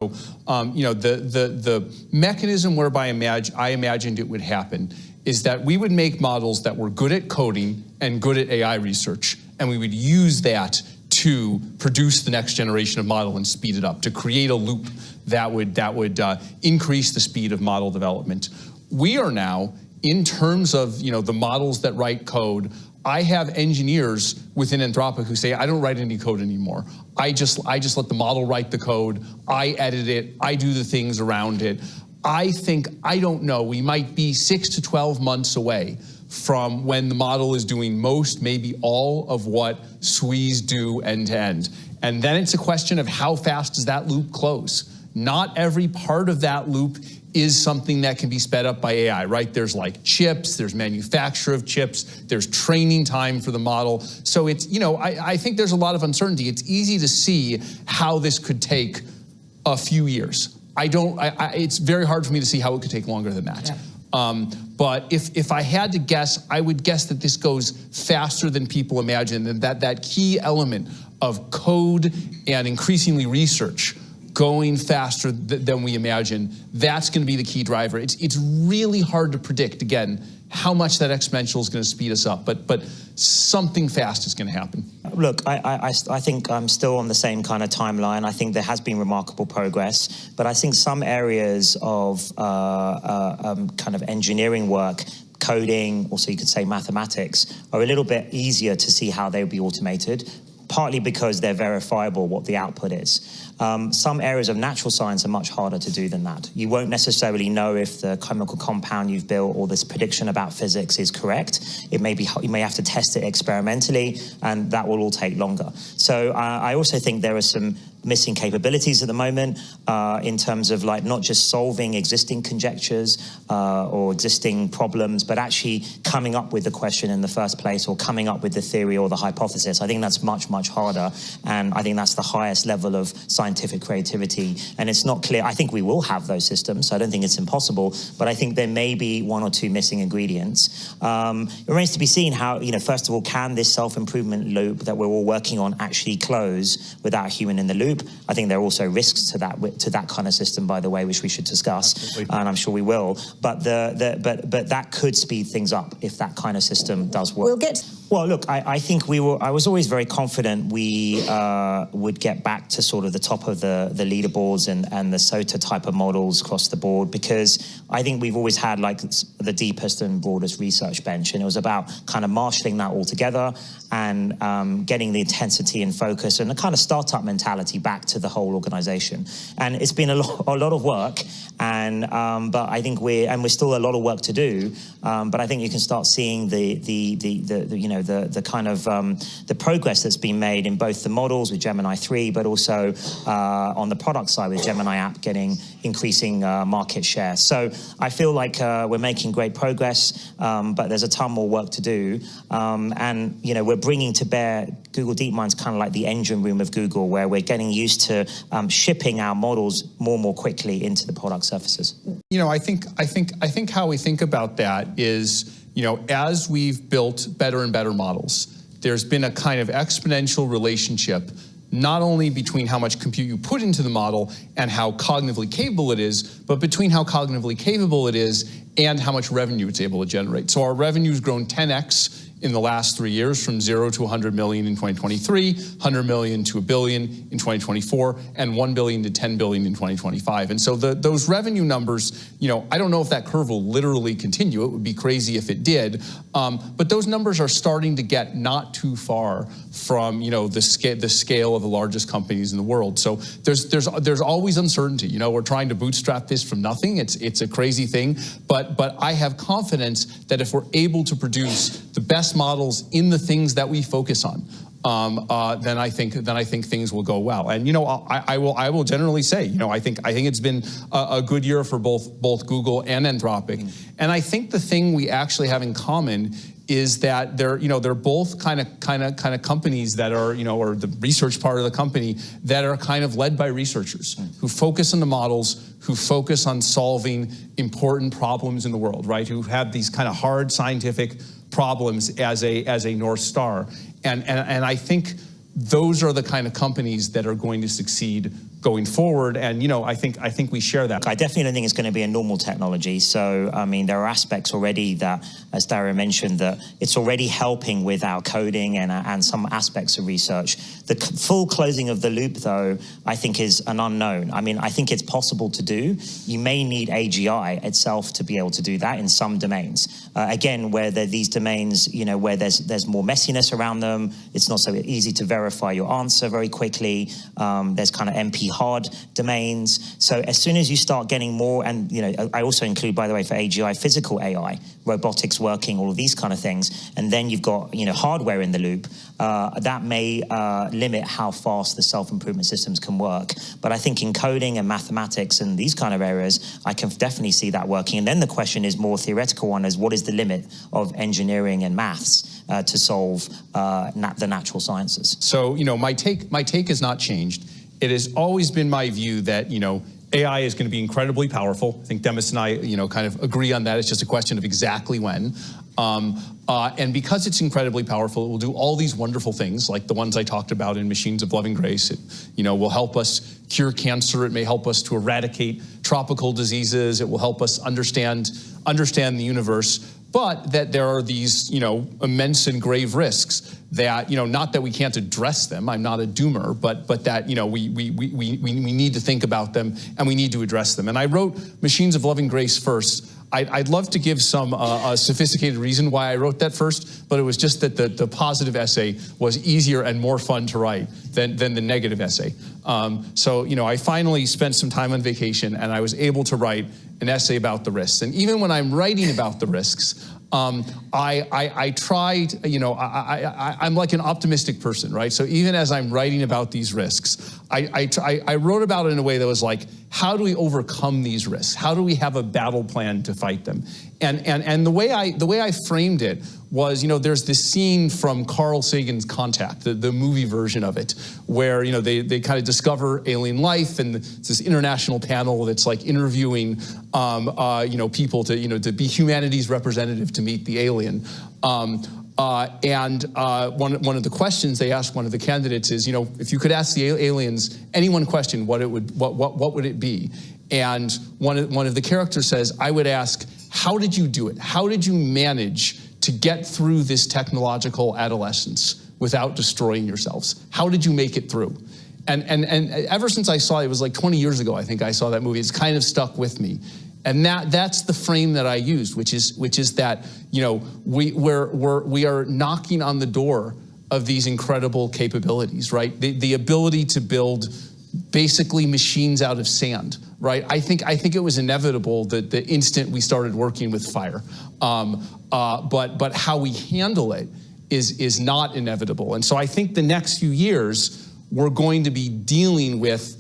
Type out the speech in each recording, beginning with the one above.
The mechanism whereby I imagined it would happen is that we would make models that were good at coding and good at AI research, and we would use that to produce the next generation of model and speed it up, to create a loop that would increase the speed of model development. We are now, in terms of the models that write code, I have engineers within Anthropic who say, I don't write any code anymore. I just let the model write the code, I edit it, I do the things around it. I don't know, we might be 6 to 12 months away from when the model is doing most, maybe all of what SWEs do end to end. And then it's a question of how fast does that loop close? Not every part of that loop is something that can be sped up by AI, right? There's like chips, there's manufacture of chips, there's training time for the model. So it's, I think there's a lot of uncertainty. It's easy to see how this could take a few years. It's very hard for me to see how it could take longer than that. Yeah. But if I had to guess, I would guess that this goes faster than people imagine, and that key element of code and increasingly research going faster than we imagine, that's going to be the key driver. It's really hard to predict, again, how much that exponential is going to speed us up, but something fast is going to happen. Look, I think I'm still on the same kind of timeline. I think there has been remarkable progress, but I think some areas of kind of engineering work, coding, also you could say mathematics, are a little bit easier to see how they would be automated, partly because they're verifiable what the output is. Some areas of natural science are much harder to do than that. You won't necessarily know if the chemical compound you've built or this prediction about physics is correct. You may have to test it experimentally, and that will all take longer. So I also think there are some missing capabilities at the moment in terms of not just solving existing conjectures or existing problems, but actually coming up with the question in the first place, or coming up with the theory or the hypothesis. I think that's much, much harder, and I think that's the highest level of scientific creativity, and it's not clear. I think we will have those systems, so I don't think it's impossible, but I think there may be one or two missing ingredients. It remains to be seen how, first of all, can this self-improvement loop that we're all working on actually close without a human in the loop? I think there are also risks to that kind of system, by the way, which we should discuss. Absolutely. And I'm sure we will. But but that could speed things up if that kind of system does work. Well, look, I think I was always very confident we would get back to sort of the top of the leaderboards and the SOTA type of models across the board, because I think we've always had the deepest and broadest research bench, and it was about kind of marshalling that all together and getting the intensity and focus and the kind of startup mentality back to the whole organization. And it's been a lot of work, and but I think we're still a lot of work to do. But I think you can start seeing the kind of the progress that's been made in both the models with Gemini 3, but also on the product side with Gemini app getting increasing market share. So I feel like we're making great progress, but there's a ton more work to do. And we're bringing to bear, Google DeepMind's kind of like the engine room of Google, where we're getting used to shipping our models more and more quickly into the product surfaces. I think how we think about that is, as we've built better and better models, there's been a kind of exponential relationship, not only between how much compute you put into the model and how cognitively capable it is, but between how cognitively capable it is and how much revenue it's able to generate. So our revenue's grown 10x in the last 3 years, from 0 to 100 million in 2023, 100 million to 1 billion in 2024, and 1 billion to 10 billion in 2025. And so those revenue numbers, I don't know if that curve will literally continue. It would be crazy if it did. But those numbers are starting to get not too far from, the scale of the largest companies in the world. So there's always uncertainty. We're trying to bootstrap this from nothing. It's a crazy thing, but I have confidence that if we're able to produce the best models in the things that we focus on, then I think things will go well. And I will generally say, I think it's been a good year for both Google and Anthropic. And I think the thing we actually have in common is that they're both kind of companies that are, or the research part of the company that are kind of led by researchers who focus on the models, who focus on solving important problems in the world, right? Who have these kind of hard scientific problems as a North Star. And I think those are the kind of companies that are going to succeed going forward. And I think we share that. I definitely don't think it's going to be a normal technology. So, I mean, there are aspects already that, as Dario mentioned, that it's already helping with our coding and some aspects of research. The full closing of the loop, though, I think is an unknown. I mean, I think it's possible to do. You may need AGI itself to be able to do that in some domains. Again, where there are these domains, where there's more messiness around them, it's not so easy to verify your answer very quickly. There's kind of NP hard domains. So as soon as you start getting more, and I also include, by the way, for AGI, physical AI, robotics working, all of these kind of things, and then you've got hardware in the loop, that may limit how fast the self-improvement systems can work. But I think in coding and mathematics and these kind of areas, I can definitely see that working. And then the question is more theoretical one, is what is the limit of engineering and maths to solve the natural sciences? So my take has not changed. It has always been my view that, AI is going to be incredibly powerful. I think Demis and I, kind of agree on that. It's just a question of exactly when. And because it's incredibly powerful, it will do all these wonderful things, like the ones I talked about in Machines of Loving Grace. It, will help us cure cancer. It may help us to eradicate tropical diseases. It will help us understand the universe. But that there are these, immense and grave risks that, not that we can't address them. I'm not a doomer, but that, we need to think about them and we need to address them. And I wrote Machines of Loving Grace first. I'd love to give some a sophisticated reason why I wrote that first, but it was just that the positive essay was easier and more fun to write than the negative essay. So, I finally spent some time on vacation and I was able to write an essay about the risks. And even when I'm writing about the risks, I tried, I'm like an optimistic person, right? So even as I'm writing about these risks, I wrote about it in a way that was like, how do we overcome these risks? How do we have a battle plan to fight them? And the way I framed it was, there's this scene from Carl Sagan's Contact, the movie version of it, where, they kind of discover alien life, and it's this international panel that's like interviewing, people to be humanity's representative to meet the alien. One of the questions they asked one of the candidates is, if you could ask the aliens any one question, what would it be? And one of the characters says, I would ask, how did you do it? How did you manage to get through this technological adolescence without destroying yourselves? How did you make it through? And ever since I saw it, it was like 20 years ago, I think I saw that movie. It's kind of stuck with me. And that's the frame that I used, which is that, we are knocking on the door of these incredible capabilities, right? The ability to build basically machines out of sand, right? I think it was inevitable that the instant we started working with fire, but how we handle it is not inevitable. And so I think the next few years we're going to be dealing with,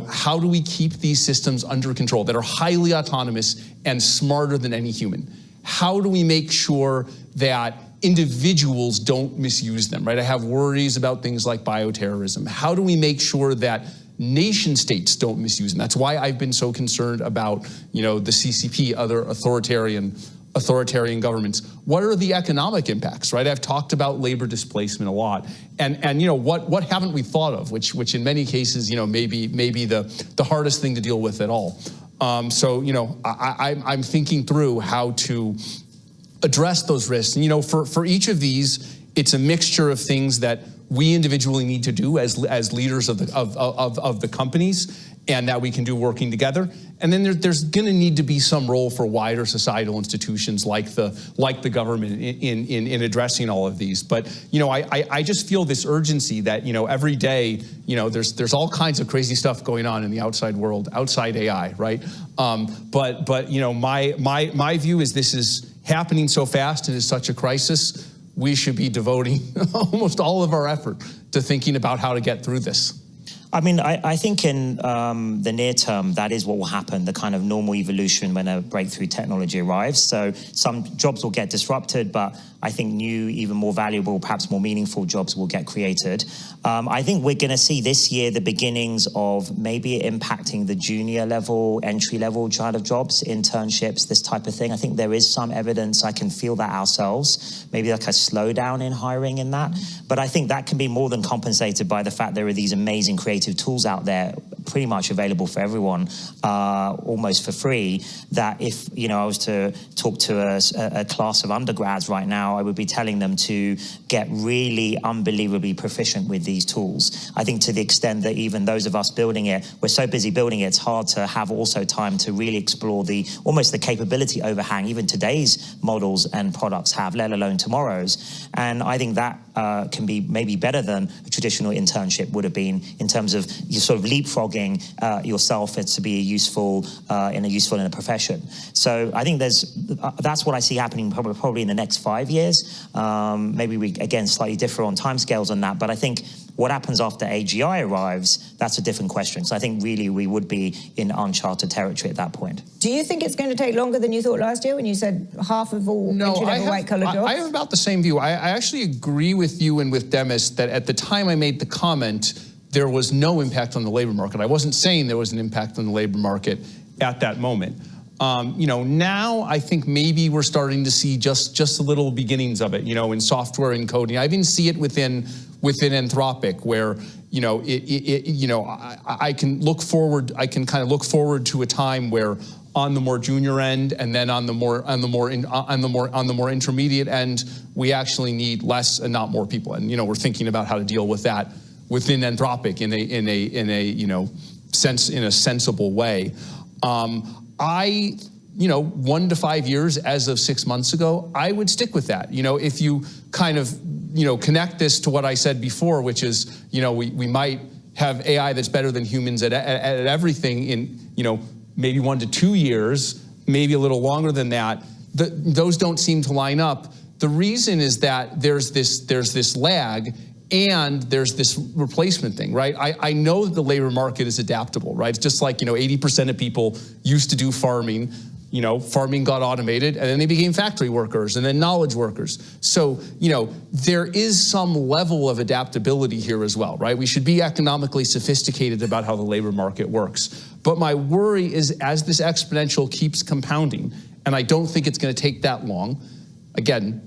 how do we keep these systems under control that are highly autonomous and smarter than any human? How do we make sure that individuals don't misuse them, right? I have worries about things like bioterrorism. How do we make sure that nation states don't misuse them? That's why I've been so concerned about, the CCP, other authoritarian governments. What are the economic impacts, right? I've talked about labor displacement a lot, and what haven't we thought of, which in many cases, may be the hardest thing to deal with at all. So I'm thinking through how to address those risks. And, for each of these, it's a mixture of things that we individually need to do as leaders of the companies, and that we can do working together. And then there's going to need to be some role for wider societal institutions like the government in addressing all of these. But I just feel this urgency that every day there's all kinds of crazy stuff going on in the outside world, outside AI, right? But my view is this is happening so fast and is such a crisis. We should be devoting almost all of our effort to thinking about how to get through this. I mean, I think in the near term, that is what will happen, the kind of normal evolution when a breakthrough technology arrives. So some jobs will get disrupted, but I think new, even more valuable, perhaps more meaningful jobs will get created. I think we're going to see this year the beginnings of maybe impacting the junior level, entry level kind of jobs, internships, this type of thing. I think there is some evidence, I can feel that ourselves, maybe like a slowdown in hiring in that. But I think that can be more than compensated by the fact there are these amazing creative tools out there pretty much available for everyone, almost for free, that if, I was to talk to a class of undergrads right now, I would be telling them to get really unbelievably proficient with these tools. I think to the extent that even those of us building it, we're so busy building it, it's hard to have also time to really explore almost the capability overhang even today's models and products have, let alone tomorrow's. And I think that can be maybe better than a traditional internship would have been in terms of you sort of leapfrogging yourself to be useful in a profession. So I think that's what I see happening probably in the next 5 years. Maybe we, again, slightly differ on timescales on that, but I think what happens after AGI arrives, that's a different question. So I think really we would be in uncharted territory at that point. Do you think it's going to take longer than you thought last year when you said half of all entry-level white-collar jobs? I have about the same view. I actually agree with you and with Demis that at the time I made the comment, there was no impact on the labor market. I wasn't saying there was an impact on the labor market at that moment. Now I think maybe we're starting to see just the little beginnings of it, in software and coding. I even see it within Anthropic, where I can look forward. I can kind of look forward to a time where on the more junior end, and then on the more intermediate end, we actually need less and not more people. And we're thinking about how to deal with that within Anthropic in a sensible way. 1 to 5 years as of 6 months ago, I would stick with that. If you kind of, connect this to what I said before, which is, we might have AI that's better than humans at everything in, maybe 1 to 2 years, maybe a little longer than that. Those don't seem to line up. The reason is that there's this lag, and there's this replacement thing, right? I know that the labor market is adaptable, right? It's just like, 80% of people used to do farming. Farming got automated, and then they became factory workers, and then knowledge workers. So, there is some level of adaptability here as well, right? We should be economically sophisticated about how the labor market works. But my worry is as this exponential keeps compounding, and I don't think it's going to take that long, again,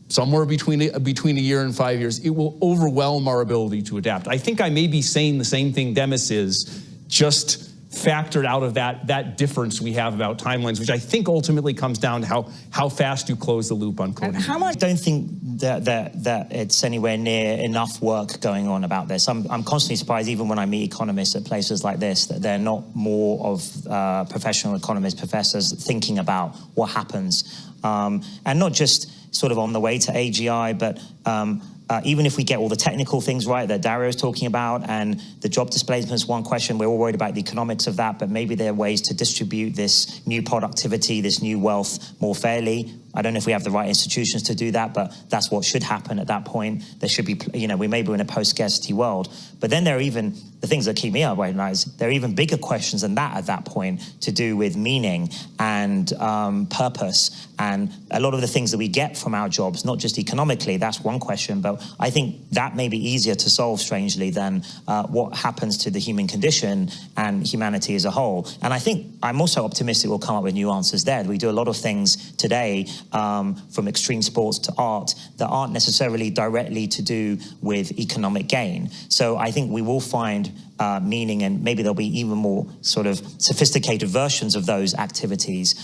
somewhere between a year and 5 years, it will overwhelm our ability to adapt. I think I may be saying the same thing Demis is, just factored out of that difference we have about timelines, which I think ultimately comes down to how fast you close the loop on coding. How much? I don't think that it's anywhere near enough work going on about this. I'm constantly surprised, even when I meet economists at places like this, that they're not more of professional economists, professors thinking about what happens. And not just sort of on the way to AGI, but even if we get all the technical things right that Dario is talking about, and the job displacement is one question, we're all worried about the economics of that, but maybe there are ways to distribute this new productivity, this new wealth more fairly. I don't know if we have the right institutions to do that, but that's what should happen at that point. There should be, we may be in a post-scarcity world, but then there are even the things that keep me up right now is there are even bigger questions than that at that point to do with meaning and purpose, and a lot of the things that we get from our jobs, not just economically, that's one question, but I think that may be easier to solve, strangely, than what happens to the human condition and humanity as a whole. And I think I'm also optimistic we'll come up with new answers there. We do a lot of things today, from extreme sports to art, that aren't necessarily directly to do with economic gain. So I think we will find meaning, and maybe there'll be even more sort of sophisticated versions of those activities.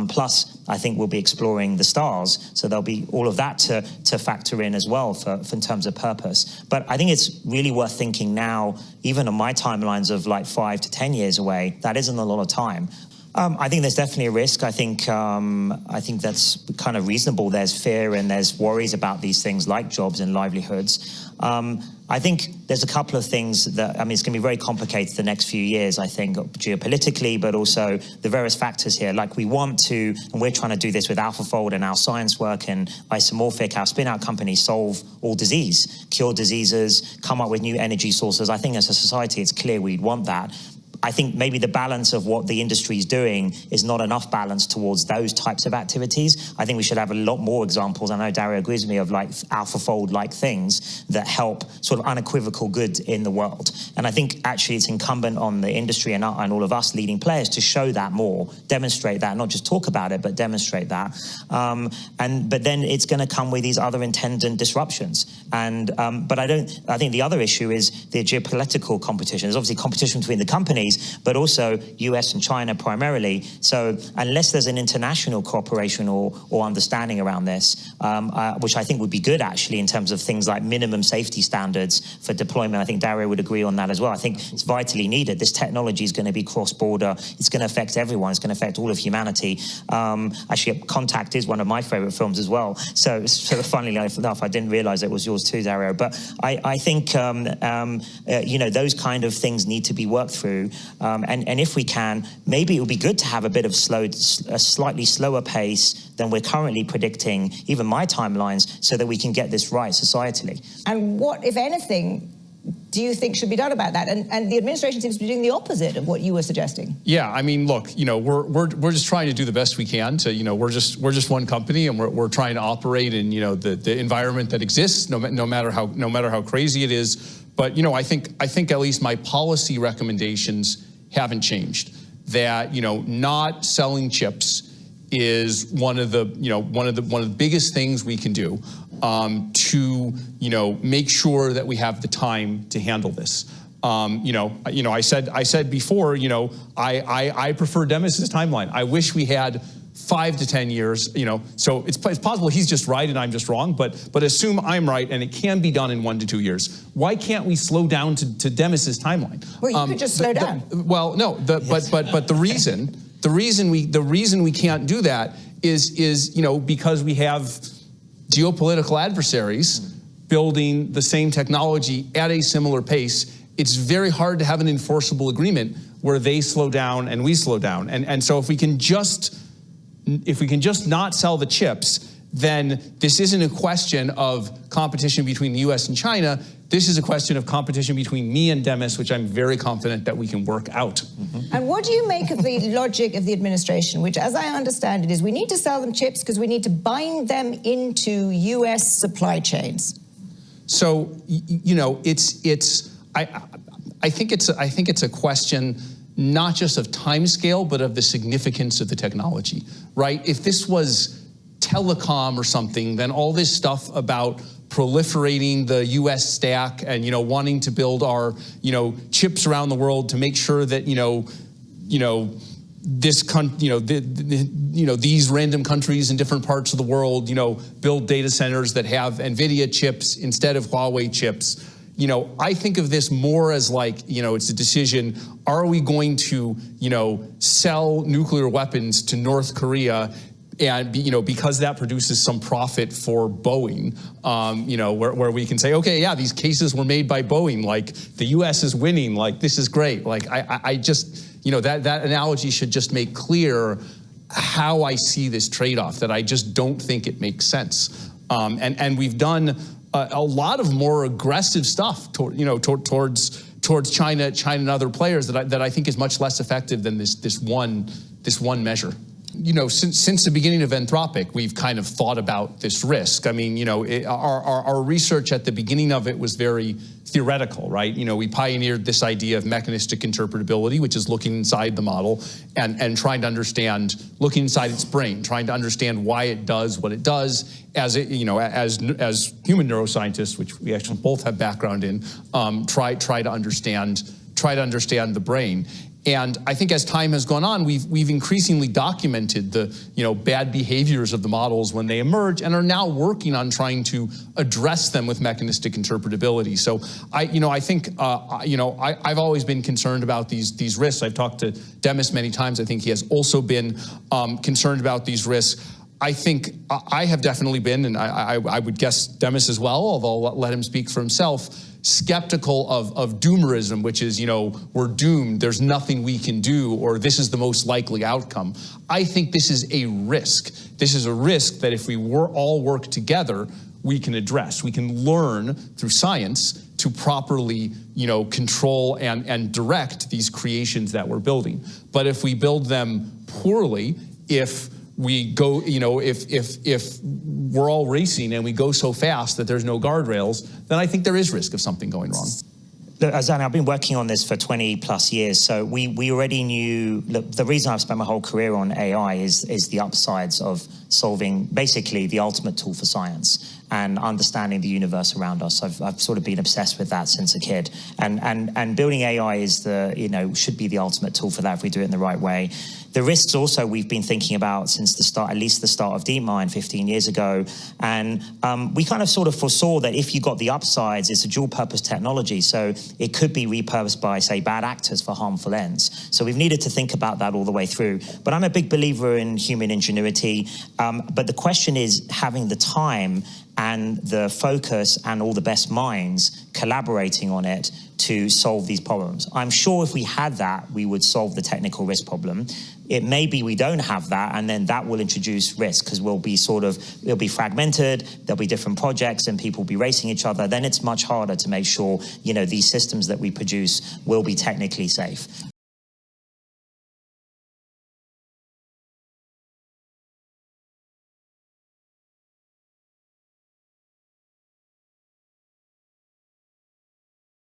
Plus, I think we'll be exploring the stars, so there'll be all of that to factor in as well for in terms of purpose. But I think it's really worth thinking now, even on my timelines of like 5 to 10 years away, that isn't a lot of time. I think there's definitely a risk. I think that's kind of reasonable. There's fear and there's worries about these things like jobs and livelihoods. I think there's a couple of things that, it's going to be very complicated the next few years, I think, geopolitically, but also the various factors here. Like we want to, and we're trying to do this with AlphaFold and our science work and Isomorphic, our spin-out companies, solve all disease, cure diseases, come up with new energy sources. I think as a society, it's clear we'd want that. I think maybe the balance of what the industry is doing is not enough balance towards those types of activities. I think we should have a lot more examples. I know Dario agrees with me of like AlphaFold-like things that help sort of unequivocal good in the world. And I think actually it's incumbent on the industry and all of us leading players to show that more, demonstrate that, not just talk about it, but demonstrate that. But then it's going to come with these other attendant disruptions. But I think the other issue is the geopolitical competition. There's obviously competition between the companies, companies, but also US and China primarily. So unless there's an international cooperation or understanding around this, which I think would be good actually in terms of things like minimum safety standards for deployment. I think Dario would agree on that as well. I think it's vitally needed. This technology is going to be cross-border. It's going to affect everyone. It's going to affect all of humanity. Actually, Contact is one of my favorite films as well. So funnily enough, I didn't realize it was yours too, Dario. But I think, those kind of things need to be worked through. And if we can, maybe it would be good to have a bit of a slightly slower pace than we're currently predicting, even my timelines, so that we can get this right societally. And what, if anything, do you think should be done about that? And the administration seems to be doing the opposite of what you were suggesting. Yeah, I mean, look, we're just trying to do the best we can to, we're just one company, and we're trying to operate in, the environment that exists, no matter how crazy it is. But I think at least my policy recommendations haven't changed. That not selling chips is one of the biggest things we can do to make sure that we have the time to handle this. I said before, I prefer Demis's timeline. I wish we had 5 to 10 years. So it's possible he's just right and I'm just wrong. But assume I'm right and it can be done in 1 to 2 years. Why can't we slow down to Demis's timeline? Well, you could just slow down. Well, no. But the reason we can't do that is because we have geopolitical adversaries building the same technology at a similar pace. It's very hard to have an enforceable agreement where they slow down and we slow down. And so if we can just not sell the chips, then this isn't a question of competition between the US and China. This is a question of competition between me and Demis, which I'm very confident that we can work out. Mm-hmm. And what do you make of the logic of the administration, which, as I understand it, is we need to sell them chips because we need to bind them into US supply chains? So, I think it's a question not just of time scale, but of the significance of the technology, right? If this was telecom or something, then all this stuff about proliferating the U.S. stack and wanting to build our chips around the world to make sure that these random countries in different parts of the world build data centers that have NVIDIA chips instead of Huawei chips. I think of this more as like, it's a decision. Are we going to, sell nuclear weapons to North Korea and, because that produces some profit for Boeing, where we can say, okay, yeah, these cases were made by Boeing. Like the U.S. is winning. Like this is great. Like I just, that analogy should just make clear how I see this trade-off, that I just don't think it makes sense. And we've done a lot of more aggressive stuff towards China and other players that I think is much less effective than this one measure. Since the beginning of Anthropic, we've kind of thought about this risk. I mean, our research at the beginning of it was very theoretical, right? We pioneered this idea of mechanistic interpretability, which is looking inside the model and trying to understand, looking inside its brain, trying to understand why it does what it does. As human neuroscientists, which we actually both have background in, try to understand the brain. And I think as time has gone on, we've increasingly documented the bad behaviors of the models when they emerge, and are now working on trying to address them with mechanistic interpretability. So I think I've always been concerned about these risks. I've talked to Demis many times. I think he has also been concerned about these risks. I think I have definitely been, and I would guess Demis as well, although I'll let him speak for himself, skeptical of doomerism, which is, we're doomed, there's nothing we can do, or this is the most likely outcome. I think this is a risk. This is a risk that if we all work together, we can address. We can learn through science to properly, control and direct these creations that we're building. But if we build them poorly, if we go, if we're all racing and we go so fast that there's no guardrails, then I think there is risk of something going wrong. Azan, I've been working on this for 20 plus years, so we already knew, look, the reason I've spent my whole career on AI is the upsides of solving basically the ultimate tool for science. and understanding the universe around us. I've sort of been obsessed with that since a kid. And building AI is should be the ultimate tool for that if we do it in the right way. The risks also we've been thinking about since the start, at least the start of DeepMind 15 years ago. And we kind of sort of foresaw that if you got the upsides, it's a dual purpose technology. So it could be repurposed by, say, bad actors for harmful ends. So we've needed to think about that all the way through. But I'm a big believer in human ingenuity. But the question is having the time and the focus and all the best minds collaborating on it to solve these problems. I'm sure if we had that, we would solve the technical risk problem. It may be we don't have that, and then that will introduce risk because it'll be fragmented, there'll be different projects and people will be racing each other. Then it's much harder to make sure, these systems that we produce will be technically safe.